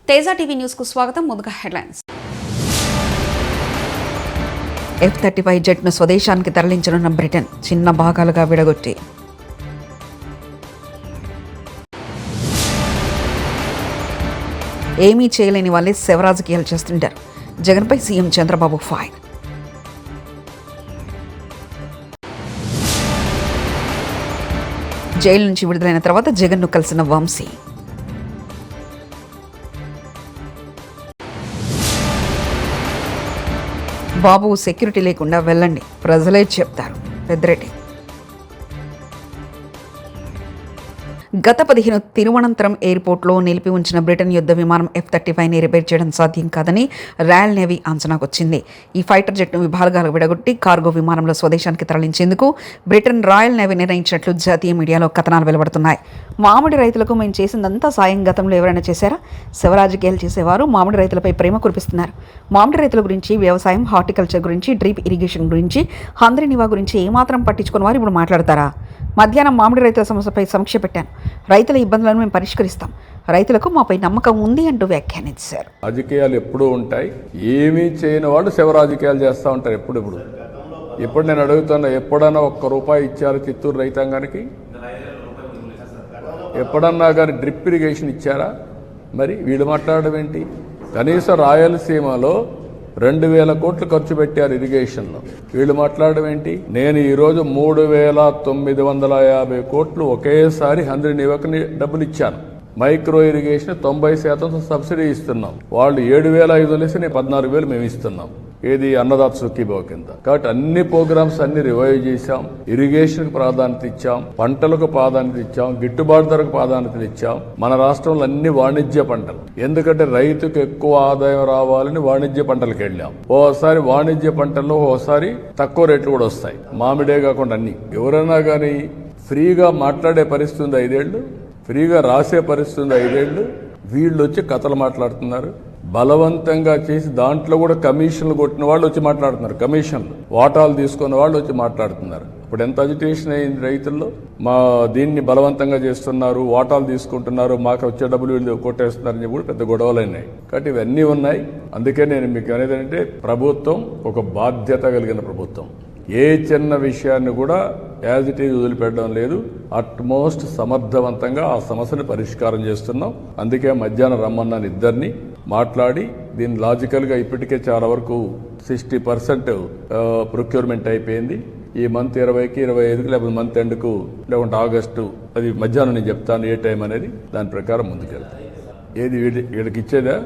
Teja TV news కు స్వాగతం. ముందుగా హెడ్లైన్స్. F-35 జెట్ను స్వదేశానికి తరలించనున్న బ్రిటన్ చిన్న భాగాలుగా విడగొట్టి ఏమీ చేయలేని వాళ్ళే శవరాజకీయాలు చేస్తుంటారు. జగన్పై సీఎం చంద్రబాబు ఫైర్. జైలు నుంచి విడుదలైన తర్వాత జగన్ను కలిసిన వంశీ. బాబు సెక్యూరిటీ లేకుండా వెళ్ళండి, ప్రజలే చెప్తారు పెద్దిరెడ్డి. గత 15 తిరువనంతపురం ఎయిర్పోర్ట్లో నిలిపి ఉంచిన బ్రిటన్ యుద్ధ విమానం F-35ని రిపేర్ చేయడం సాధ్యం కాదని రాయల్ నేవీ అంచనాకు వచ్చింది. ఈ ఫైటర్ జెట్ను విభాగాలకు విడగొట్టి కార్గో విమానంలో స్వదేశానికి తరలించేందుకు బ్రిటన్ రాయల్ నేవీ నిర్ణయించినట్లు జాతీయ మీడియాలో కథనాలు వెలువడుతున్నాయి. మామిడి రైతులకు మేము చేసిందంతా సాయం గతంలో ఎవరైనా చేశారా? శివరాజకీయాలు చేసేవారు మామిడి రైతులపై ప్రేమ కురిపిస్తున్నారు. మామిడి రైతుల గురించి, వ్యవసాయం, హార్టికల్చర్ గురించి, డ్రిప్ ఇరిగేషన్ గురించి, హంద్రి నివా గురించి ఏమాత్రం పట్టించుకుని వారు ఇప్పుడు మాట్లాడతారా? మధ్యాహ్నం మామిడి రైతుల సమస్యపై సమీక్ష పెట్టాను. రైతుల ఇబ్బందులను మేము పరిష్కరిస్తాం. రైతులకు మాపై నమ్మకం ఉంది అంటూ వ్యాఖ్యానించారు. రాజకీయాలు ఎప్పుడూ ఉంటాయి. ఏమీ చేయని వాళ్ళు శివ రాజకీయాలు చేస్తూ ఉంటారు. ఇప్పుడు నేను అడుగుతున్నా, ఎప్పుడన్నా ₹1 ఇచ్చారు చిత్తూరు రైతాంగానికి? ఎప్పుడన్నా కానీ డ్రిప్ ఇరిగేషన్ ఇచ్చారా? మరి వీళ్ళు మాట్లాడడం ఏంటి? కనీసం రాయలసీమలో 2,000 కోట్లు ఖర్చు పెట్టారు ఇరిగేషన్లో. వీళ్ళు మాట్లాడడం ఏంటి? నేను ఈరోజు 3,950 కోట్లు ఒకేసారి హంద్రి నివకని డబ్బులు ఇచ్చాను. మైక్రో ఇరిగేషన్ 90% సబ్సిడీ ఇస్తున్నాం. వాళ్ళు 7,500 ఇస్తే నేను 14,000 మేము ఇస్తున్నాం. ఏది అన్నదాత సుఖీభావ కింద. కాబట్టి అన్ని ప్రోగ్రామ్స్ అన్ని రివైవ్ చేశాం. ఇరిగేషన్ కు ప్రాధాన్యత ఇచ్చాం, పంటలకు ప్రాధాన్యత ఇచ్చాం, గిట్టుబాటు ధరకు ప్రాధాన్యత ఇచ్చాం. మన రాష్ట్రంలో అన్ని వాణిజ్య పంటలు, ఎందుకంటే రైతుకు ఎక్కువ ఆదాయం రావాలని వాణిజ్య పంటలకు వెళ్ళాం. ఓసారి వాణిజ్య పంటల్లో ఓసారి తక్కువ రేట్లు కూడా వస్తాయి. మామిడే కాకుండా అన్ని. ఎవరైనా కానీ ఫ్రీగా మాట్లాడే పరిస్థితి ఉంది 5 ఏళ్లు, ఫ్రీగా రాసే పరిస్థితి ఉంది 5 ఏళ్లు. వీళ్ళు వచ్చి కథలు మాట్లాడుతున్నారు. బలవంతంగా చేసి దాంట్లో కూడా కమిషన్లు కొట్టిన వాళ్ళు వచ్చి మాట్లాడుతున్నారు. కమిషన్లు వాటాలు తీసుకున్న వాళ్ళు వచ్చి మాట్లాడుతున్నారు. ఇప్పుడు ఎంత అజిటేషన్ అయింది రైతుల్లో. మా దీన్ని బలవంతంగా చేస్తున్నారు, వాటాలు తీసుకుంటున్నారు, మాకు వచ్చే డబ్బులు వీళ్ళు కొట్టేస్తున్నారని చెప్పి కూడా పెద్ద గొడవలు అయినాయి. కాబట్టి ఇవన్నీ ఉన్నాయి. అందుకే నేను మీకు అనేది ఏంటంటే, ప్రభుత్వం ఒక బాధ్యత కలిగిన ప్రభుత్వం. ఏ చిన్న విషయాన్ని కూడా యాజ్ ఇట్ ఈజ్ వదిలిపెట్టడం లేదు. అట్మోస్ట్ సమర్థవంతంగా ఆ సమస్యను పరిష్కారం చేస్తున్నాం. అందుకే మధ్యాహ్నం రమ్మన్నాను ఇద్దరిని మాట్లాడి దీన్ని లాజికల్గా ఇప్పటికే చాలా వరకు 60% ప్రొక్యూర్మెంట్ అయిపోయింది. ఈ మంత్ 20కి 25కి లేకపోతే మంత్ ఎండ్కు లేకుంటే ఆగస్టు, అది మధ్యాహ్నం నేను చెప్తాను ఏ టైం అనేది. దాని ప్రకారం ముందుకెళ్తాను. ఏది వీళ్ళకి ఇచ్చేదా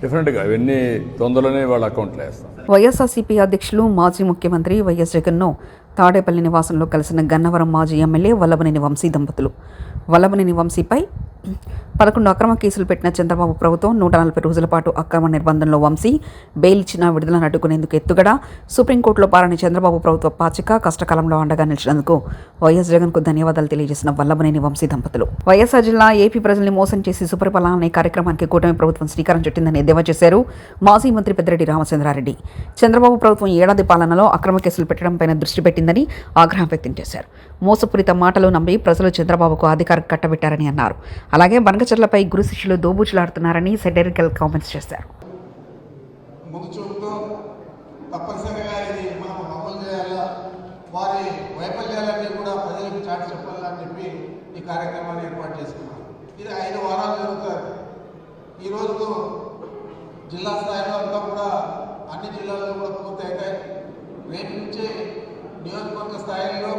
డిఫరెంట్గా అవన్నీ తొందరలోనే వాళ్ళ అకౌంట్లో వేస్తాం. వైఎస్ఆర్సీపీ అధ్యక్షులు మాజీ ముఖ్యమంత్రి వైఎస్ జగన్ను తాడేపల్లి నివాసంలో కలిసిన గన్నవరం మాజీ ఎమ్మెల్యే వల్లభనేని వంశీ దంపతులు. వల్లభనేని వంశీపై 11 అక్రమ కేసులు పెట్టిన చంద్రబాబు ప్రభుత్వం 140 రోజుల పాటు అక్రమ నిర్బంధంలో వంశీ బెయిల్ ఇచ్చిన విడుదలను అడ్డుకునేందుకు ఎత్తుగడ, సుప్రీంకోర్టులో పారని చంద్రబాబు ప్రభుత్వ పాచిక, కష్టకాలంలో అండగా నిలిచినందుకు వైఎస్ జగన్కు ధన్యవాదాలు తెలియజేసిన వల్లభనేని వంశీ దంపతులు. వైఎస్ఆర్ జిల్లా ఏపీ ప్రజల్ని మోసం చేసి సుపరిపాలన అనే కార్యక్రమానికి కూటమి ప్రభుత్వం శ్రీకారం చుట్టిందని ఎద్దేవా చేశారు మాజీ మంత్రి పెద్దిరెడ్డి రామచంద్రారెడ్డి. చంద్రబాబు ప్రభుత్వం ఏడాది పాలనలో అక్రమ కేసులు పెట్టడంపైన దృష్టి పెట్టిందని ఆగ్రహం వ్యక్తం చేశారు. మోసపూరిత మాటలు నమ్మి ప్రజలు చంద్రబాబుకు అధికారం కట్టబెట్టారని అన్నారు. అలాగే బనకచర్లపై గురు శిష్యులు దోబూచులాడుతున్నారని సెటరికల్ కామెంట్స్ చేశారు. ముందు చూపుతూ తప్పనిసరిగా ఇది మనం అమలు చేయాలా, వారి వైఫల్యాలన్నీ కూడా ప్రజలకు చాటి చెప్పాలని చెప్పి ఈ కార్యక్రమాన్ని ఏర్పాటు చేసుకున్నాం. ఇది 5 వారాలు జరుగుతుంది. ఈ రోజుకు జిల్లా స్థాయిలో అంతా కూడా అన్ని జిల్లాల్లో కూడా పూర్తి అవుతాయి. రేపు నుంచి నియోజకవర్గ స్థాయిలో,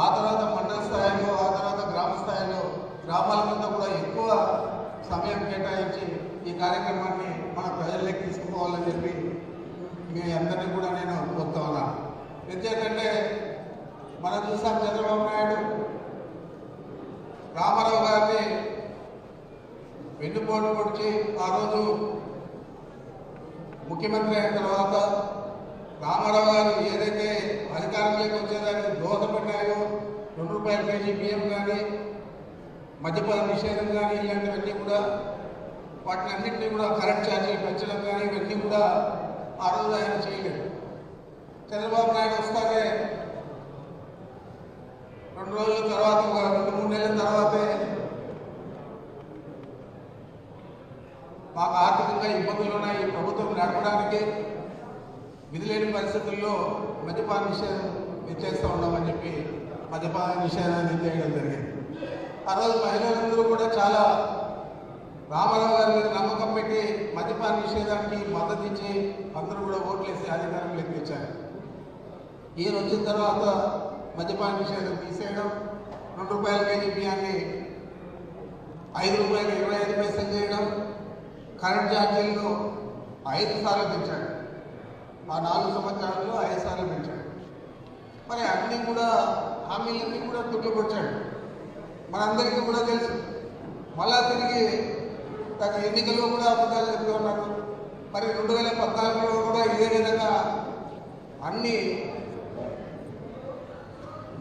ఆ తర్వాత మండల స్థాయిలో, ఆ తర్వాత గ్రామ స్థాయిలో, గ్రామాల మీద కూడా ఎక్కువ సమయం కేటాయించి ఈ కార్యక్రమాన్ని మన ప్రజల్లోకి తీసుకుపోవాలని చెప్పి మీ అందరినీ కూడా నేను కోరుతా ఉన్నాను. ఎందుకంటే మనం చూసాం, చంద్రబాబు నాయుడు రామారావు గారిని వెన్నుపోటు పొడిచి ఆ రోజు ముఖ్యమంత్రి అయిన తర్వాత రామారావు గారు ఏదైతే అధికారంలోకి వచ్చేదానికి దోహదపడ్డాయో, ₹2 కేజీ బియ్యం కానీ, మద్యపాన నిషేధం కానీ, ఇలాంటివన్నీ కూడా, వాటిని అన్నింటినీ కూడా కరెంట్ ఛార్జీలు పెంచడం కానీ ఇవన్నీ కూడా ఆ రోజు ఆయన చేయలేదు. చంద్రబాబు నాయుడు వస్తానే 2 రోజుల తర్వాత, 2-3 నెలల తర్వాతే మాకు ఆర్థికంగా ఇబ్బందులు ఉన్నాయి, ఈ ప్రభుత్వం నడపడానికి విధిలేని పరిస్థితుల్లో మద్యపాన నిషేధం చేస్తూ ఉన్నామని చెప్పి మద్యపాన నిషేధాన్ని చేయడం జరిగింది. ఆ రోజు మహిళలందరూ కూడా చాలా రామారావు గారి మీద నమ్మకం పెట్టి మద్యపాన నిషేధానికి మద్దతు ఇచ్చి అందరూ కూడా ఓట్లేసి అధికారంలోకి తెచ్చారు. ఈయన వచ్చిన తర్వాత మద్యపాన నిషేధం తీసేయడం, ₹2 కేజీ బియ్యాన్ని ₹5.25 చేయడం, కరెంట్ ఛార్జీలను 5 సార్లు పెంచాడు. ఆ 4 సంవత్సరాల్లో 5 సార్లు పెంచాడు. మరి అన్నీ కూడా హామీలన్నీ కూడా తుట్టుకొచ్చాడు. మనందరికీ కూడా తెలుసు. మళ్ళా తిరిగి గత ఎన్నికల్లో కూడా అబద్ధాలు చెప్తూ ఉన్నారు. మరి 2014లో కూడా ఇదే విధంగా అన్ని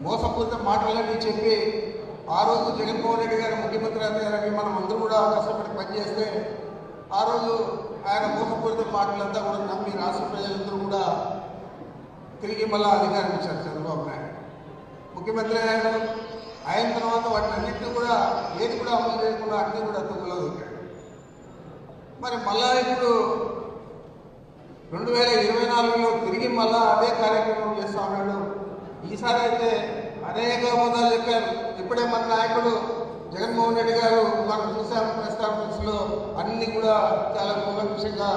మోసపూరిత మాటలన్నీ చెప్పి ఆ రోజు జగన్మోహన్ రెడ్డి గారు ముఖ్యమంత్రి అయ్యారని మనం అందరూ కూడా కష్టపడి పనిచేస్తే ఆ రోజు ఆయన మోసపూరిత మాటలంతా కూడా నమ్మి రాష్ట్ర ప్రజలందరూ కూడా తిరిగి మళ్ళీ అధికారం ఇచ్చారు చంద్రబాబు నాయుడు. ముఖ్యమంత్రి అయిన తర్వాత వాటిని అన్నింటినీ కూడా ఏది కూడా అమలు చేయకుండా అన్నీ కూడా తొందరలో దొరికాడు. మరి మళ్ళా ఇప్పుడు 2024లో తిరిగి మళ్ళా అదే కార్యక్రమం చేస్తూ ఉన్నాడు. ఈసారి అయితే అనేక అబద్ధాలు చెప్పారు. ఇప్పుడే మన నాయకుడు జగన్మోహన్ రెడ్డి గారు మనం చూసాము ప్రెస్ కాన్ఫరెన్స్లో అన్నీ కూడా చాలా కూలంకషంగా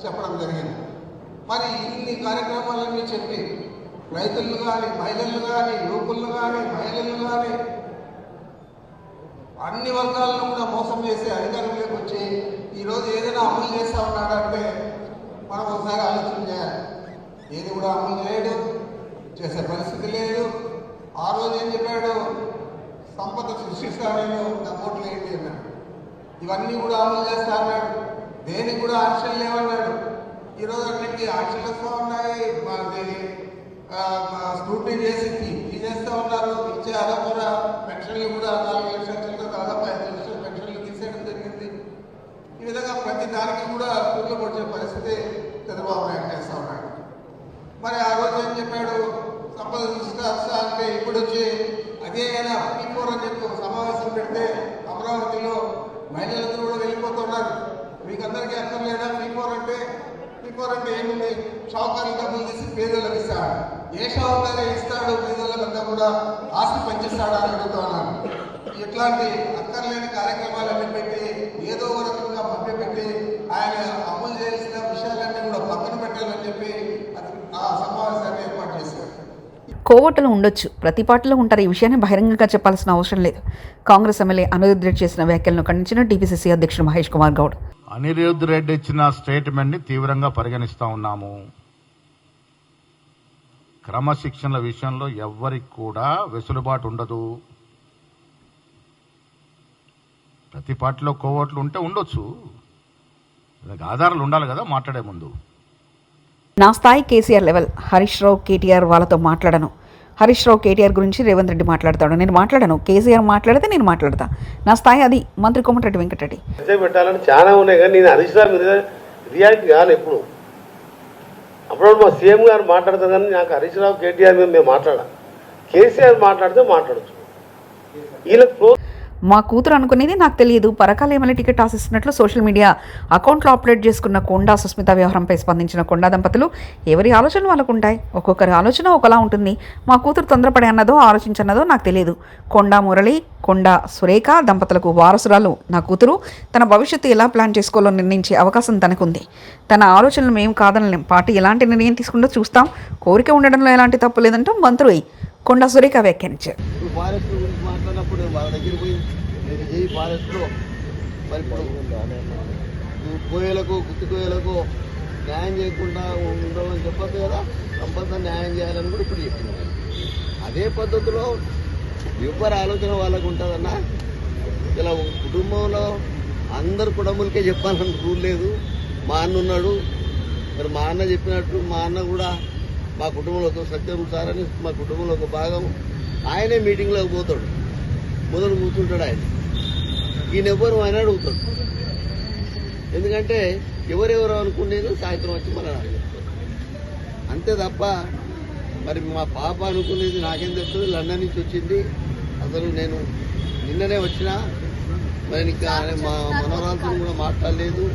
చెప్పడం జరిగింది. మరి ఇన్ని కార్యక్రమాలన్నీ చెప్పి రైతులను కానీ, మహిళలను కానీ, యువకులను కానీ, మహిళలను కానీ అన్ని వర్గాలను కూడా మోసం చేసి అధికారంలోకి వచ్చి ఈరోజు ఏదైనా అమలు చేస్తూ ఉన్నాడంటే మనం ఒకసారి ఆలోచన చేయాలి. ఏది కూడా అమలు చేయడు, చేసే పరిస్థితి లేదు. ఆ రోజు ఏం చెప్పాడు, సంపద సృష్టిస్తానని నా ఓట్లు ఏంటి అన్నాడు. ఇవన్నీ కూడా అమలు చేస్తా అన్నాడు. దేనికి కూడా ఆంక్షలు లేవన్నాడు. ఈరోజు అన్నింటికీ ఆంక్షలు వస్తూ ఉన్నాయి. స్క్రూటినీ చేసి తీసేస్తూ ఉన్నారు. ఇచ్చే అదపర పెన్షన్లు కూడా 4 లక్షల చిల్లర దాదాపు 5 లక్షల పెన్షన్లు తీసేయడం జరిగింది. ఈ విధంగా ప్రతి దానికి కూడా కూర్లు పొడిచే పరిస్థితి చంద్రబాబు నాయుడు చేస్తూ ఉన్నాడు. మరి ఆ రోజు ఏం చెప్పాడు, సంపద సృష్టిస్తా అంటే ఇప్పుడు వచ్చి అదే అయినా P4 అని చెప్పి ఒక సమావేశం పెడితే అమరావతిలో మహిళలందరూ కూడా వెళ్ళిపోతున్నారు. మీకు అందరికీ అక్కర్లేదా P4 అంటే? P4 అంటే ఏముంది, షావుకారులు డబ్బులు తీసి పేదలకు ఇస్తాడు. ఏ షావుకారే ఇస్తాడు పేదలకంతా కూడా ఆస్తి పంచిస్తాడా అని అడుగుతున్నాను. ఇట్లాంటి అక్కర్లేని కార్యక్రమాలన్నీ పెట్టి ఏదో ఒక రకంగా మభ్యపెట్టి ఆయన అమలు చేయాల్సిన విషయాలన్నీ కూడా పక్కన పెట్టాలని చెప్పి ఆ సమావేశాన్ని ఏర్పాటు చేశారు. కోవటలు ఉండొచ్చు, ప్రతి పార్టీలో ఉంటారు. ఈ విషయాన్ని బహిరంగంగా చెప్పాల్సిన అవసరం లేదు. కాంగ్రెస్ ఎమ్మెల్యే అనిరుద్ రెడ్డి చేసిన వ్యాఖ్యలను ఖండించిన టీపీసీసీ అధ్యక్షుడు మహేష్ కుమార్ గౌడ్. అనిరుద్ రెడ్డి ఇచ్చిన స్టేట్మెంట్ని తీవ్రంగా పరిగణిస్తా ఉన్నాము. క్రమశిక్షణల విషయంలో ఎవ్వరికి కూడా వెసులుబాటు ఉండదు. ప్రతి పార్టీలో కోవట్లు ఉంటే ఉండొచ్చు, దానికి ఆధారాలు ఉండాలి కదా మాట్లాడే ముందు. నా స్థాయి కేసీఆర్ లెవెల్. హరీష్ రావు కేటీఆర్ వాళ్ళతో మాట్లాడను. హరీష్ రావు కేటీఆర్ గురించి రేవంత్ రెడ్డి మాట్లాడతాడు, నేను మాట్లాడను. కేసీఆర్ మాట్లాడితే నేను మాట్లాడతా. నా స్థాయి అది. మంత్రి కోమటిరెడ్డి వెంకటరెడ్డి పెట్టాలని చాలా ఉన్నాయి, కానీ నేను హరీష్ రావు మీద రియాక్ట్ కావాలి ఎప్పుడు. అప్పుడు మా సీఎం గారు మాట్లాడతారు, కానీ నాకు హరీష్ రావు కేటీఆర్ మీద మేము మాట్లాడాలి. కేసీఆర్ మాట్లాడితే మాట్లాడచ్చు. వీళ్ళకి మా కూతురు అనుకునేది నాకు తెలియదు. పరకాల ఎమ్మెల్యే టికెట్ ఆశిస్తున్నట్లు సోషల్ మీడియా అకౌంట్లో అప్లోడ్ చేసుకున్న కొండా సుస్మిత వ్యవహారంపై స్పందించిన కొండా దంపతులు, ఎవరి ఆలోచనలు వాళ్ళకు ఉంటాయి. ఒక్కొక్కరి ఆలోచన ఒకలా ఉంటుంది. మా కూతురు తొందరపడి అన్నదో ఆలోచించన్నదో నాకు తెలియదు. కొండా మురళి, కొండా సురేఖ దంపతులకు వారసురాలు నా కూతురు. తన భవిష్యత్తు ఎలా ప్లాన్ చేసుకోవాలో నిర్ణయించే అవకాశం తనకుంది. తన ఆలోచనలు మేము కాదనలేం. పార్టీ ఎలాంటి నిర్ణయం తీసుకుందో చూస్తాం. కోరిక ఉండడంలో ఎలాంటి తప్పు లేదంటూ మంత్రి కొండా సురేఖ వ్యాఖ్యానించారు. ఫారెస్ట్ గురించి మాట్లాడినప్పుడు వాళ్ళ దగ్గర పోయి మీరు చేయి ఫారెస్ట్లో మరి ఇప్పుడు కోయలకు గుత్తి కోయలకు న్యాయం చేయకుండా ఉండవని చెప్పొద్దు కదా, కంపల్సరీ న్యాయం చేయాలని కూడా ఇప్పుడు చెప్తున్నారు. అదే పద్ధతిలో ఎవరి ఆలోచన వాళ్ళకు ఉంటుందన్నా. ఇలా కుటుంబంలో అందరు కుటుంబాలకే చెప్పాలని రూల్ లేదు. మా అన్న ఉన్నాడు, మరి మా అన్న చెప్పినట్టు మా అన్న కూడా మా కుటుంబంలో ఒక సత్యం సార్ అని మా కుటుంబంలో ఒక భాగం. ఆయనే మీటింగ్లోకి పోతాడు, మొదలు కూర్చుంటాడు. ఈయన ఎవరు ఆయన అడుగుతాడు. ఎందుకంటే ఎవరెవరు అనుకునేది సాయంత్రం వచ్చి మన చెప్తారు అంతే తప్ప. మరి మా పాప అనుకునేది నాకేం తెలుస్తుంది. లండన్ నుంచి వచ్చింది. అసలు నేను నిన్ననే వచ్చినా, మరి ఇంకా మా మనవరాలతో కూడా మాట్లాడలేదు.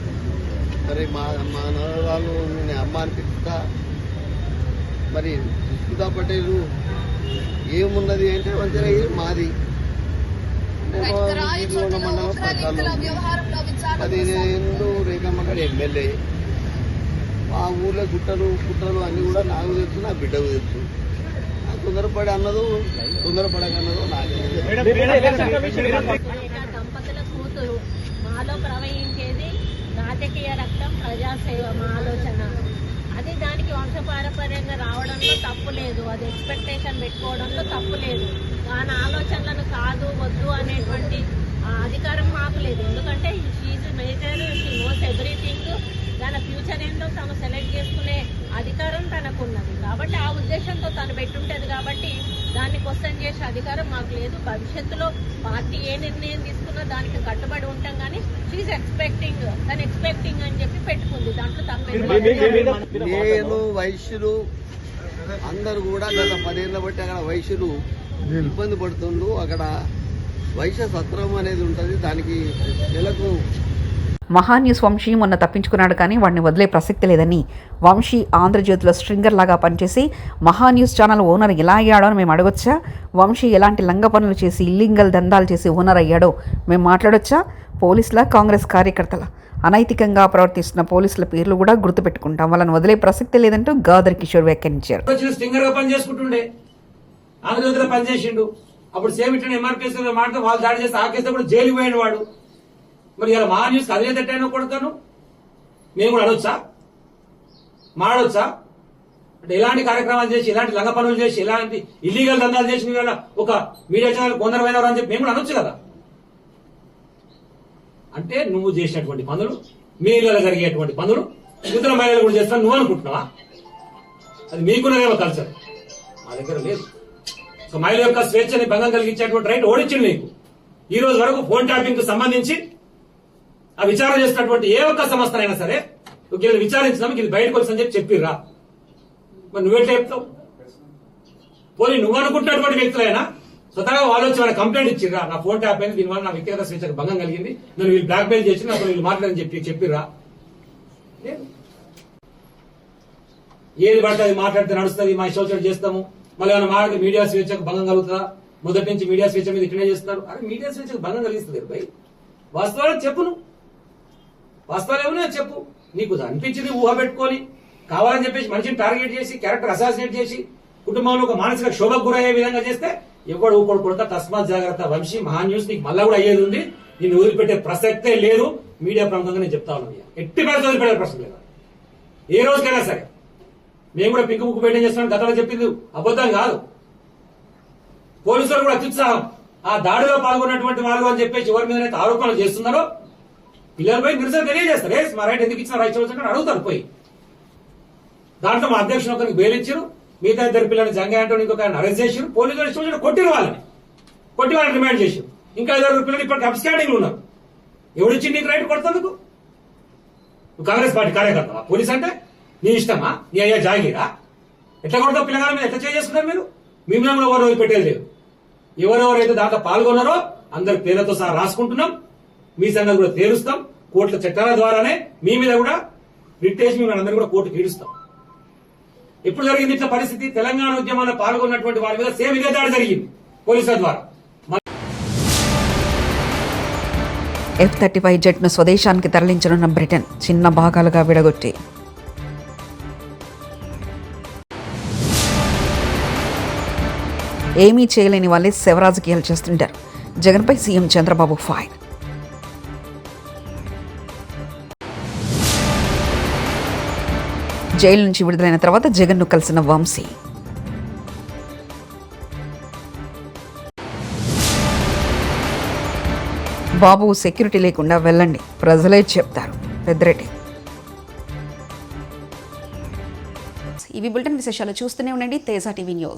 మరి మా మనవరాలు నేను అమ్మ అనిపిస్తా. మరి సుస్మితా పటేల్ ఏమున్నది అంటే మంచిర్యాల మాది. 15 రేఖమ్మ గారు ఎమ్మెల్యే. మా ఊర్లో కుట్రలు అన్నీ కూడా నాకు తెలుసు, నా బిడ్డకు తెలుసు. తొందరపడి అన్నదో తొందరపడకన్నదో నాకు దంపతుల కూతురు మాలో ప్రవహించేది రాజకీయ రక్తం, ప్రజాసేవ మా ఆలోచన. అది దానికి వంశపారపర్యంగా రావడంలో తప్పు లేదు, అది ఎక్స్పెక్టేషన్ పెట్టుకోవడంలో తప్పు లేదు. దాని ఆలోచనలను కాదు వద్దు అనేటువంటి అధికారం మాకు లేదు. ఎందుకంటే she's major, she knows everything. తన ఫ్యూచర్ ఏంటో తను సెలెక్ట్ చేసుకునే అధికారం తనకున్నది. కాబట్టి ఆ ఉద్దేశంతో తను పెట్టుంటది. కాబట్టి దాన్ని క్వశ్చన్ చేసే అధికారం మాకు లేదు. భవిష్యత్తులో పార్టీ ఏ నిర్ణయం తీసుకున్నా దానికి కట్టుబడి ఉంటాం. కానీ షీఈ్ ఎక్స్పెక్టింగ్ అని చెప్పి పెట్టుకుంది. దాంట్లో తప్పేది. నేను వైశ్యులు అందరూ కూడా గత 10 ఏళ్ళ బట్టి అక్కడ వైశ్యులు ఇబ్బంది పడుతుండ్రు. అక్కడ వైశ్య సత్రం అనేది ఉంటుంది. దానికి నెలకు మహాన్యూస్ వంశీ మొన్న తప్పించుకున్నాడు, కానీ వాడిని వదిలే ప్రసక్తి లేదని వంశీ ఆంధ్రజ్యోతిలో స్ట్రింగర్ లాగా పనిచేసి మహాన్యూస్ ఛానల్ ఓనర్ ఎలా అయ్యాడో అని మేము అడగొచ్చా? వంశీ ఎలాంటి లంగ పనులు చేసి ఇల్లీగల్ దందాలు చేసి ఓనర్ అయ్యాడో మేము మాట్లాడొచ్చా? పోలీసుల, కాంగ్రెస్ కార్యకర్తల అనైతికంగా ప్రవర్తిస్తున్న పోలీసుల పేర్లు కూడా గుర్తుపెట్టుకుంటాం. వాళ్ళని వదిలే ప్రసక్తి లేదంటూ గాదర్ కిషోర్ వ్యాఖ్యానించారు. స్ట్రింగర్ గా పని చేసుకుంటుండే, ఆంధ్రజ్యోతిలో పనిచేసిండు. అప్పుడు సేమ్ ఇట్లా ఎంఆర్పీఎస్ మాట్లాడుతూ వాళ్ళు దాడి చేస్తే ఆ కేసులో కూడా జైలుకి పోయిన వాడు. మరి ఇలా మా న్యూస్ అదే తట్టైనా కొడతాను మేము కూడా అనొచ్చా, మాడొచ్చా? అంటే ఎలాంటి కార్యక్రమాలు చేసి, ఇలాంటి లంగ పనులు చేసి, ఇలాంటి ఇల్లీగల్ దందాలు చేసి ఒక మీడియా ఛానల్ కొందరు అని చెప్పి మేము కూడా అనొచ్చు కదా. అంటే నువ్వు చేసినటువంటి పనులు, మీ ఇళ్ళలో జరిగేటువంటి పనులు ఇతర మహిళలు కూడా చేస్తాను నువ్వు అనుకుంటున్నావా? అది మీకున్నదేమో కల్చర్, మా దగ్గర లేదు. సో మహిళ యొక్క స్వేచ్ఛని భంగం కలిగించేటువంటి రైట్ ఓడించింది నీకు. ఈ రోజు వరకు ఫోన్ ట్యాపింగ్ కు సంబంధించి ఆ విచారణ చేసినటువంటి ఏ ఒక్క సంస్థనైనా సరే వీళ్ళు విచారించినా ఇది బయటకు వచ్చి చెప్పి చెప్పిర్రా? మరి నువ్వెట్లా చెప్తావు? పోనీ నువ్వు అనుకుంటున్నటువంటి వ్యక్తులైనా స్వతహాగా వాళ్ళు వచ్చి వాళ్ళ కంప్లైంట్ ఇచ్చిర్రా, నా ఫోన్ ట్యాప్ అయింది, దీనివల్ల నా వ్యక్తిగత స్వేచ్ఛకు భంగం కలిగింది, నన్ను వీళ్ళు బ్లాక్ మెయిల్ చేసి నాకు వీళ్ళు మాట్లాడని చెప్పిర్రా? ఏది పడితే అది మాట్లాడితే నడుస్తుంది, మా ఇష్టం చేస్తాము, మళ్ళీ ఏమైనా మాట్లాడితే మీడియా స్వేచ్ఛకు భంగం కలుగుతుందా? మొదటి నుంచి మీడియా స్వేచ్ఛ మీద ఇట్లనే చేస్తున్నారు. అరే మీడియా స్వేచ్ఛకు భంగం కలిగిస్తుంది భయ్. వాస్తవాలు చెప్పు, నువ్వు వాస్తవాలు ఏమన్నా చెప్పు. నీకు అనిపించింది ఊహ పెట్టుకొని కావాలని చెప్పేసి మనిషిని టార్గెట్ చేసి క్యారెక్టర్ అసాసినేట్ చేసి కుటుంబంలో ఒక మానసిక శోభకు గురయ్యే విధంగా చేస్తే ఎవడు ఊకోడు కొడతా. తస్మాత్ జాగ్రత్త వంశీ. మహా న్యూస్ నీకు మళ్ళా కూడా అయ్యేది ఉంది. నిన్ను వదిలిపెట్టే ప్రసక్తే లేదు. మీడియా ప్రముఖంగా నేను చెప్తా ఉన్నాను, ఎట్టి పరిస్థితి వదిలిపెట్టే ప్రశ్న లేదు ఏ రోజుకైనా సరే. మేము కూడా పింక్ బుక్ మెయింటైన్ చేస్తున్నాం. గతంలో చెప్పింది అబద్ధం కాదు. పోలీసులు కూడా అత్యుత్సాహం. ఆ దాడిలో పాల్గొన్నటువంటి వాళ్ళు అని చెప్పేసి ఎవరి మీద ఆరోపణలు చేస్తున్నారో పిల్లలు పోయి నిరసన తెలియజేస్తారు. మా రైట్ ఎందుకు ఇచ్చిన రైట్ చూసారు అడుగుతారు పోయి. దాంట్లో మా అధ్యక్షుడు ఒకరికి బెయిల్ ఇచ్చారు, మిగతా 2 పిల్లలు జంగా అంటూ ఇంకొక అరెస్ట్ చేశారు. పోలీసులు ఇష్టం కొట్టిరు కొట్టి వాళ్ళని రిమాండ్ చేశారు. ఇంకా 5 పిల్లలు ఇప్పటికి అబ్స్కాండింగ్ ఉన్నారు. ఎవరిచ్చి నీకు రైట్ కొడుతుందుకు? నువ్వు కాంగ్రెస్ పార్టీ కార్యకర్తవా? పోలీస్ అంటే నీ ఇష్టమా? నీ అయ్యా జాగీరా? ఎట్లా కొడతావు? పిల్లగాల మీద ఎట్లా చేసుకున్నారు మీరు? మిమ్మల్ని ఎవరు వదిలిపెట్టేది లేదు. ఎవరెవరైతే దాంట్లో పాల్గొన్నారో అందరి పేర్లతో సహా రాసుకుంటున్నాం. మీ సంగతి కూడా తేలుస్తాం. కోర్టుల చట్టాల ద్వారానే మీ మీద కూడా రిటేసి మిమ్మల్ని అందరూ కూడా కోర్టుకు ఈడుస్తాం. ఎప్పుడు జరిగింది ఇట్లా పరిస్థితి? తెలంగాణ ఉద్యమంలో పాల్గొన్నటువంటి వారి మీద సేమ్ ఇదే దాడి జరిగింది పోలీసుల ద్వారా. F-35 జెట్ను స్వదేశానికి తరలించనున్న బ్రిటన్ చిన్న భాగాలుగా విడగొట్టి ఏమీ చేయలేని వాళ్ళే శవరాజకీయాలు చేస్తుంటారు. జగన్పై సీఎం చంద్రబాబు ఫైర్. జైలు నుంచి విడుదలైన తర్వాత జగన్ను కలిసిన వంశీ. బాబు సెక్యూరిటీ లేకుండా వెళ్ళండి, ప్రజలే చెప్తారు పెద్దిరెడ్డి. ఇవి బులెటిన్ విశేషాలు. చూస్తూనే ఉండండి తేజ టీవీ న్యూస్.